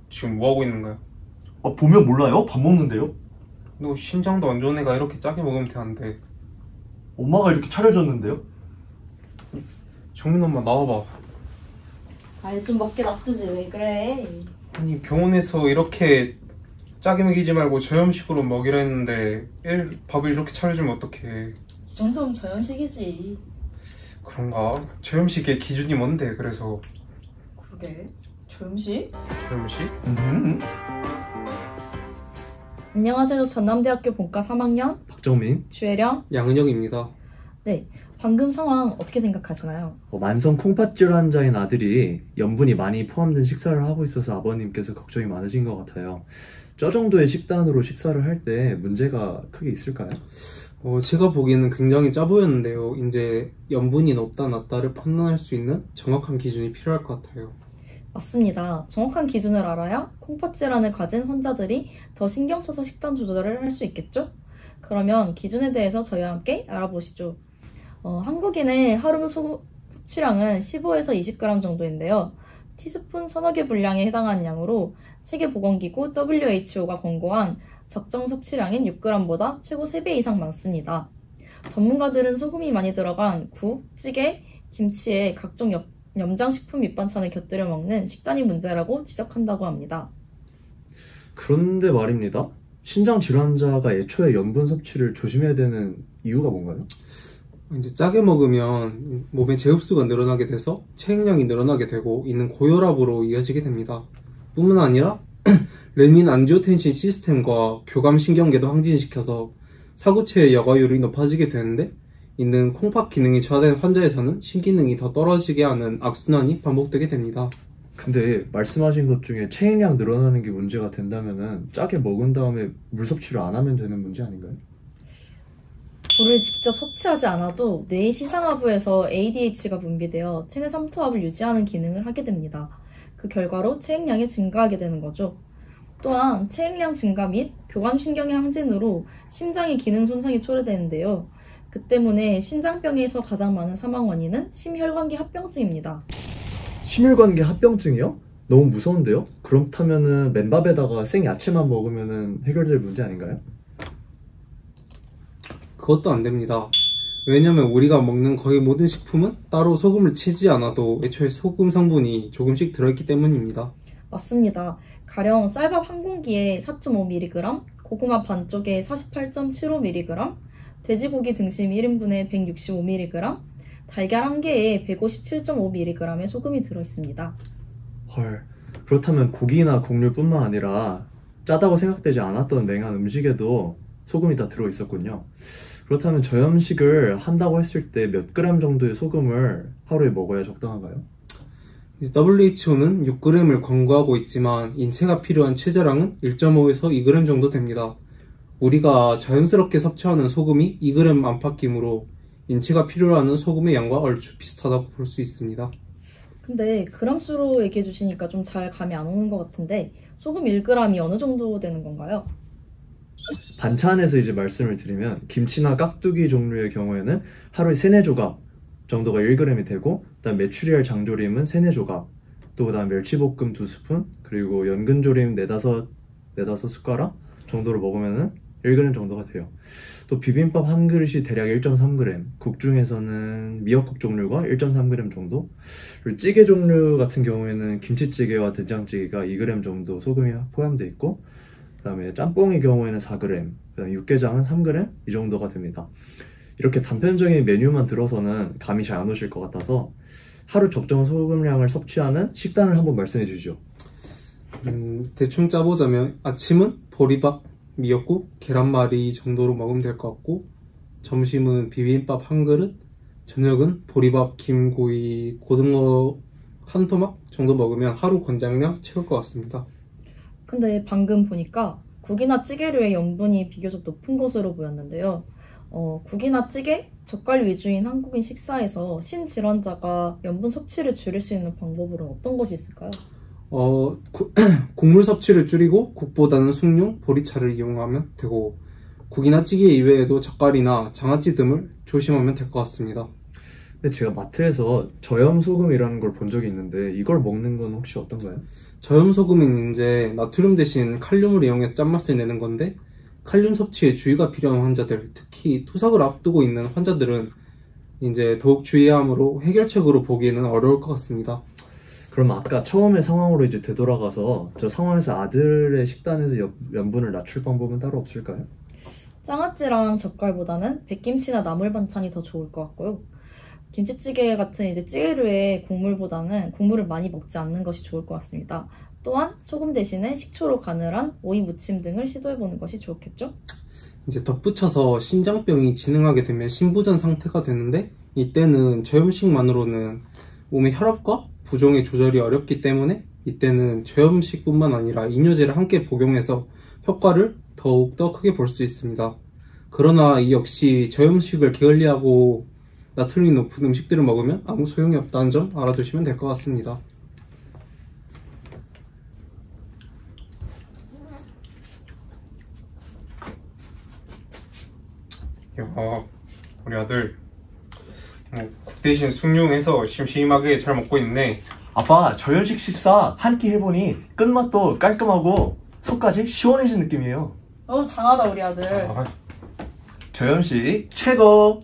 지금 뭐하고 있는 거야? 아, 보면 몰라요? 밥 먹는데요? 너 신장도 안 좋은 애가 이렇게 짜게 먹으면 되는데. 엄마가 이렇게 차려줬는데요? 정민 엄마 나와봐. 아니 좀 먹게 놔두지 왜 그래? 아니 병원에서 이렇게 짜게 먹이지 말고 저염식으로 먹이라 했는데 밥을 이렇게 차려주면 어떡해. 이 정도면 저염식이지. 그런가? 저염식의 기준이 뭔데 그래서? 그러게 저염식? 저염식? 안녕하세요. 전남대학교 본과 3학년 박정민. 주혜령. 양은혁입니다. 네, 방금 상황 어떻게 생각하시나요? 만성 콩팥질 환자인 아들이 염분이 많이 포함된 식사를 하고 있어서 아버님께서 걱정이 많으신 것 같아요. 저 정도의 식단으로 식사를 할 때 문제가 크게 있을까요? 제가 보기에는 굉장히 짜 보였는데요. 이제 염분이 높다 낮다를 판단할 수 있는 정확한 기준이 필요할 것 같아요. 맞습니다. 정확한 기준을 알아야 콩팥질환을 가진 환자들이 더 신경 써서 식단 조절을 할 수 있겠죠? 그러면 기준에 대해서 저희와 함께 알아보시죠. 한국인의 하루 섭취량은 15에서 20g 정도인데요. 티스푼 서너 개 분량에 해당하는 양으로 세계보건기구 WHO가 권고한 적정 섭취량인 6g보다 최고 3배 이상 많습니다. 전문가들은 소금이 많이 들어간 국, 찌개, 김치에 각종 염장식품 밑반찬을 곁들여 먹는 식단이 문제라고 지적한다고 합니다. 그런데 말입니다. 신장 질환자가 애초에 염분 섭취를 조심해야 되는 이유가 뭔가요? 이제 짜게 먹으면 몸의 제흡수가 늘어나게 돼서 체액량이 늘어나게 되고 이는 고혈압으로 이어지게 됩니다. 뿐만 아니라 레닌 안지오텐신 시스템과 교감신경계도 항진시켜서 사구체의 여과율이 높아지게 되는데 이는 콩팥 기능이 저하된 환자에서는 심기능이 더 떨어지게 하는 악순환이 반복되게 됩니다. 근데 말씀하신 것 중에 체액량 늘어나는 게 문제가 된다면은 짜게 먹은 다음에 물 섭취를 안 하면 되는 문제 아닌가요? 물을 직접 섭취하지 않아도 뇌의 시상하부에서 ADH가 분비되어 체내 삼투압을 유지하는 기능을 하게 됩니다. 그 결과로 체액량이 증가하게 되는 거죠. 또한 체액량 증가 및 교감신경의 항진으로 심장의 기능 손상이 초래되는데요. 그 때문에 심장병에서 가장 많은 사망 원인은 심혈관계 합병증입니다. 심혈관계 합병증이요? 너무 무서운데요? 그렇다면은 맨밥에다가 생야채만 먹으면은 해결될 문제 아닌가요? 그것도 안 됩니다. 왜냐면 우리가 먹는 거의 모든 식품은 따로 소금을 치지 않아도 애초에 소금 성분이 조금씩 들어있기 때문입니다. 맞습니다. 가령 쌀밥 한 공기에 4.5mg, 고구마 반쪽에 48.75mg, 돼지고기 등심 1인분에 165mg, 달걀 한 개에 157.5mg의 소금이 들어있습니다. 헐, 그렇다면 고기나 곡류뿐만 아니라 짜다고 생각되지 않았던 냉한 음식에도 소금이 다 들어있었군요. 그렇다면 저염식을 한다고 했을 때 몇 그램 정도의 소금을 하루에 먹어야 적당한가요? WHO는 6g을 권고하고 있지만 인체가 필요한 최저량은 1.5에서 2g 정도 됩니다. 우리가 자연스럽게 섭취하는 소금이 2g 안팎이므로 인체가 필요로 하는 소금의 양과 얼추 비슷하다고 볼 수 있습니다. 근데 그람수로 얘기해 주시니까 좀 잘 감이 안 오는 것 같은데 소금 1g이 어느 정도 되는 건가요? 반찬에서 이제 말씀을 드리면 김치나 깍두기 종류의 경우에는 하루에 3-4조각 정도가 1g이 되고, 그다음 메추리알 장조림은 3-4조각, 또 그다음 멸치볶음 2스푼, 그리고 연근조림 4-5숟가락 정도로 먹으면은 1g 정도가 돼요. 또 비빔밥 한 그릇이 대략 1.3g, 국 중에서는 미역국 종류가 1.3g 정도, 그리고 찌개 종류 같은 경우에는 김치찌개와 된장찌개가 2g 정도 소금이 포함되어 있고, 그 다음에 짬뽕의 경우에는 4g, 그 다음에 육개장은 3g 이 정도가 됩니다. 이렇게 단편적인 메뉴만 들어서는 감이 잘 안 오실 것 같아서 하루 적정 소금량을 섭취하는 식단을 한번 말씀해 주시죠. 대충 짜보자면 아침은 보리밥, 미역국, 계란말이 정도로 먹으면 될 것 같고, 점심은 비빔밥 한 그릇, 저녁은 보리밥, 김구이, 고등어 한 토막 정도 먹으면 하루 권장량 채울 것 같습니다. 근데 방금 보니까 국이나 찌개류의 염분이 비교적 높은 것으로 보였는데요. 국이나 찌개, 젓갈 위주인 한국인 식사에서 신질환자가 염분 섭취를 줄일 수 있는 방법으로는 어떤 것이 있을까요? 국물 섭취를 줄이고 국보다는 숭늉, 보리차를 이용하면 되고, 국이나 찌개 이외에도 젓갈이나 장아찌 등을 조심하면 될 것 같습니다. 근데 제가 마트에서 저염 소금이라는 걸 본 적이 있는데 이걸 먹는 건 혹시 어떤가요? 저염소금은 이제 나트륨 대신 칼륨을 이용해서 짠맛을 내는 건데, 칼륨 섭취에 주의가 필요한 환자들, 특히 투석을 앞두고 있는 환자들은 이제 더욱 주의해야 하므로 해결책으로 보기에는 어려울 것 같습니다. 그럼 아까 처음의 상황으로 이제 되돌아가서 저 상황에서 아들의 식단에서 염분을 낮출 방법은 따로 없을까요? 장아찌랑 젓갈보다는 백김치나 나물 반찬이 더 좋을 것 같고요. 김치찌개 같은 이제 찌개류의 국물보다는 국물을 많이 먹지 않는 것이 좋을 것 같습니다. 또한 소금 대신에 식초로 가늘한 오이 무침 등을 시도해보는 것이 좋겠죠? 이제 덧붙여서 심장병이 진행하게 되면 심부전 상태가 되는데, 이때는 저염식만으로는 몸의 혈압과 부종의 조절이 어렵기 때문에 이때는 저염식뿐만 아니라 이뇨제를 함께 복용해서 효과를 더욱더 크게 볼 수 있습니다. 그러나 이 역시 저염식을 게을리하고 나트륨이 높은 음식들을 먹으면 아무 소용이 없다는 점 알아두시면 될 것 같습니다. 야, 우리 아들 국대신 숭늉해서 심심하게 잘 먹고 있네. 아빠, 저염식 식사 한 끼 해보니 끝맛도 깔끔하고 속까지 시원해진 느낌이에요. 장하다 우리 아들. 저염식 최고!